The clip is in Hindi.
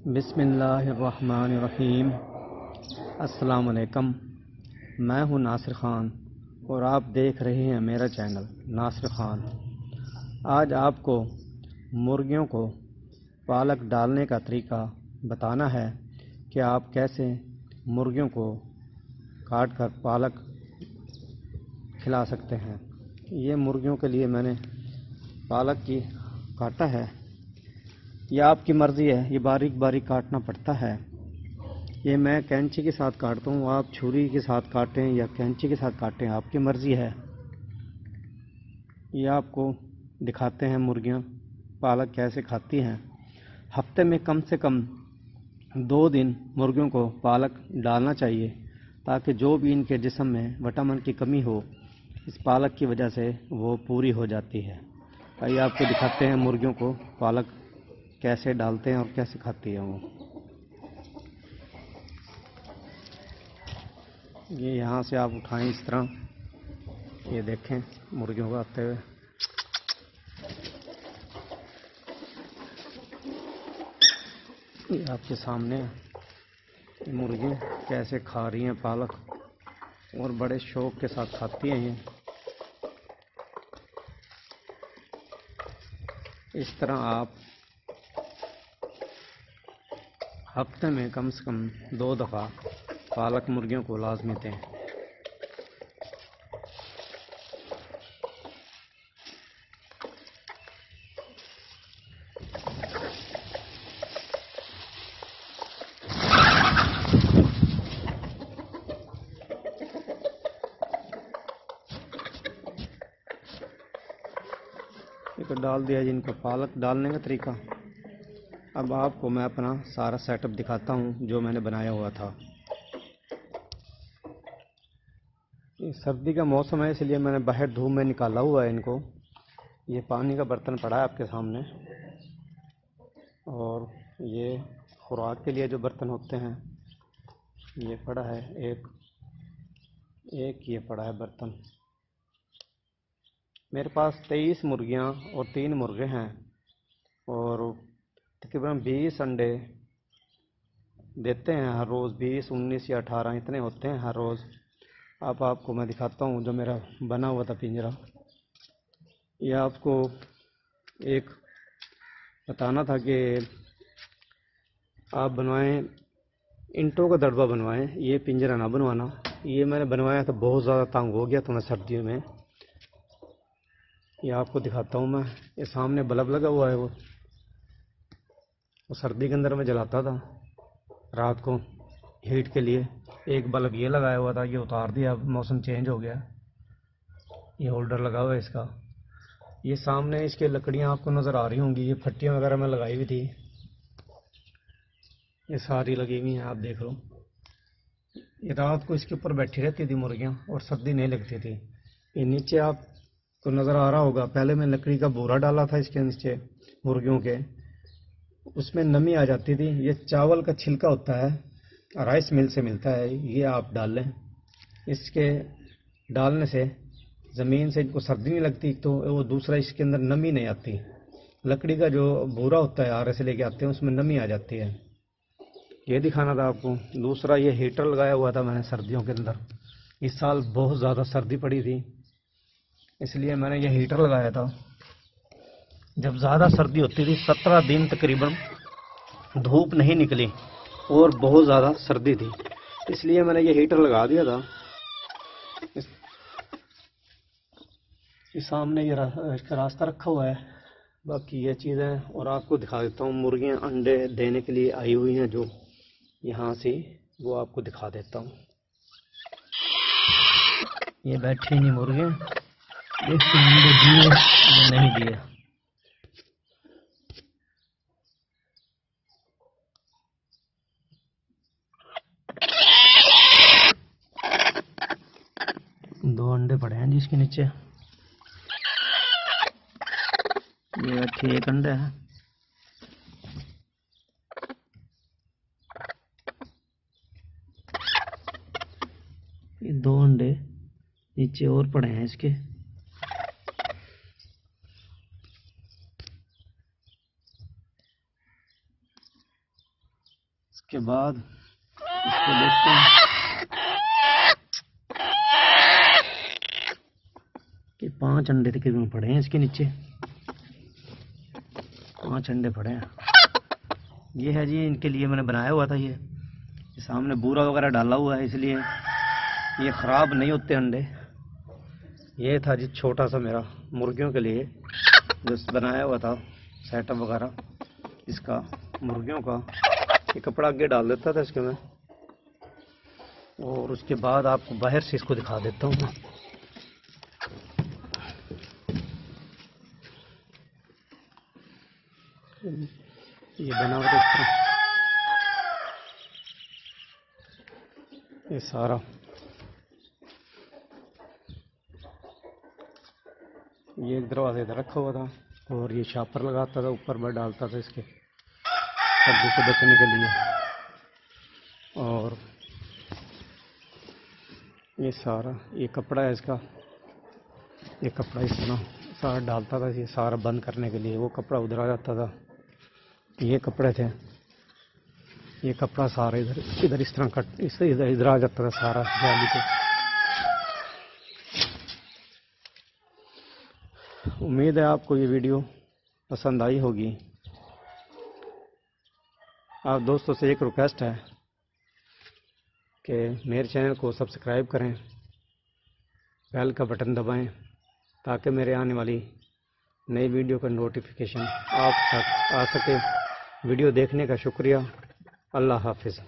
बिस्मिल्लाहिर्रहमानिर्रहीम। अस्सलाम वालेकुम। मैं हूं नासिर ख़ान और आप देख रहे हैं मेरा चैनल नासिर ख़ान। आज आपको मुर्गियों को पालक डालने का तरीका बताना है कि आप कैसे मुर्गियों को काट कर पालक खिला सकते हैं। ये मुर्गियों के लिए मैंने पालक की काटा है। यह आपकी मर्ज़ी है, ये बारीक बारीक काटना पड़ता है। ये मैं कैंची के साथ काटता हूँ, आप छुरी के साथ काटें या कैंची के साथ काटें, आपकी मर्ज़ी है। ये आपको दिखाते हैं मुर्गियाँ पालक कैसे खाती हैं। हफ्ते में कम से कम 2 दिन मुर्गियों को पालक डालना चाहिए ताकि जो भी इनके जिस्म में विटामिन की कमी हो इस पालक की वजह से वो पूरी हो जाती है। आइए आपको दिखाते हैं मुर्गियों को पालक कैसे डालते हैं और कैसे खाती है वो। ये यहाँ से आप उठाएं इस तरह, ये देखें मुर्गियों को आते हुए। ये आपके सामने मुर्गी कैसे खा रही हैं पालक और बड़े शौक के साथ खाती हैं। ये इस तरह आप हफ्ते में कम से कम 2 दफ़ा पालक मुर्गियों को लाजमी दें। एक डाल दिया जिनको पालक डालने का तरीका। अब आपको मैं अपना सारा सेटअप दिखाता हूँ जो मैंने बनाया हुआ था। ये सर्दी का मौसम है इसलिए मैंने बाहर धूप में निकाला हुआ है इनको। ये पानी का बर्तन पड़ा है आपके सामने और ये खुराक के लिए जो बर्तन होते हैं ये पड़ा है एक ये पड़ा है बर्तन। मेरे पास 23 मुर्गियाँ और 3 मुर्गे हैं और तकरीबन 20 अंडे देते हैं हर रोज़। 20, 19 या 18 इतने होते हैं हर रोज़। अब आपको मैं दिखाता हूँ जो मेरा बना हुआ था पिंजरा। ये आपको एक बताना था कि आप बनवाएं ईंटों का दड़बा बनवाएं, ये पिंजरा ना बनवाना। ये मैंने बनवाया था, बहुत ज़्यादा तंग हो गया था मैं सर्दियों में। ये आपको दिखाता हूँ मैं। ये सामने बल्ब लगा हुआ है, वो सर्दी के अंदर मैं जलाता था रात को हीट के लिए। एक बल्ब ये लगाया हुआ था, ये उतार दिया, अब मौसम चेंज हो गया। ये होल्डर लगा हुआ है इसका। ये सामने इसके लकड़ियाँ आपको नज़र आ रही होंगी, ये फट्टियाँ वगैरह मैं लगाई हुई थी, ये सारी लगी हुई हैं, आप देख लो। ये रात को इसके ऊपर बैठी रहती थी मुर्गियाँ और सर्दी नहीं लगती थी। ये नीचे आपको नज़र आ रहा होगा, पहले मैं लकड़ी का बोरा डाला था इसके नीचे मुर्गियों के, उसमें नमी आ जाती थी। ये चावल का छिलका होता है, राइस मिल से मिलता है, ये आप डाल लें। इसके डालने से ज़मीन से इनको सर्दी नहीं लगती, तो वो दूसरा इसके अंदर नमी नहीं आती। लकड़ी का जो बोरा होता है आरे से लेके आते हैं उसमें नमी आ जाती है। ये दिखाना था आपको। दूसरा ये हीटर लगाया हुआ था मैंने सर्दियों के अंदर। इस साल बहुत ज़्यादा सर्दी पड़ी थी इसलिए मैंने ये हीटर लगाया था। जब ज़्यादा सर्दी होती थी 17 दिन तकरीबन धूप नहीं निकली और बहुत ज़्यादा सर्दी थी, इसलिए मैंने ये हीटर लगा दिया था। इस सामने ये इसका रास्ता रखा हुआ है। बाकी ये चीज़ें और आपको दिखा देता हूँ। मुर्गियाँ अंडे देने के लिए आई हुई हैं जो यहाँ से, वो आपको दिखा देता हूँ। ये बैठी नहीं मुर्गियाँ, देखते हैं अंडे दिए या नहीं दिए। दो अंडे पड़े हैं जिसके नीचे। ये अच्छी एक अंडा है। ये 2 अंडे नीचे और पड़े हैं इसके। उसके बाद इसको देखते हैं कि 5 अंडे तकरीबन पड़े हैं इसके नीचे। 5 अंडे पड़े हैं। ये है जी, इनके लिए मैंने बनाया हुआ था। ये सामने बूरा वगैरह डाला हुआ है, इसलिए ये ख़राब नहीं होते अंडे। ये था जी छोटा सा मेरा मुर्गियों के लिए जो बनाया हुआ था सेटअप वगैरह इसका मुर्गियों का। ये कपड़ा आगे डाल देता था इसके में, और उसके बाद आपको बाहर से इसको दिखा देता हूँ मैं। ये बना हुआ इस तरह, ये सारा ये एक दरवाजे इधर रखा हुआ था, और ये शापर लगाता था ऊपर पर डालता था इसके सर्दी से बचने के लिए। और ये सारा ये कपड़ा है इसका, ये कपड़ा इस तरह सारा डालता था, ये सारा बंद करने के लिए। वो कपड़ा उधर आ जाता था। ये कपड़े थे, ये कपड़ा सारा इधर इधर इस तरह कट इससे इधर इधर आ जाता था सारा जाली पे। उम्मीद है आपको ये वीडियो पसंद आई होगी। आप दोस्तों से एक रिक्वेस्ट है कि मेरे चैनल को सब्सक्राइब करें, बेल का बटन दबाएं ताकि मेरे आने वाली नई वीडियो का नोटिफिकेशन आप तक आ सके। वीडियो देखने का शुक्रिया। अल्लाह हाफिज़।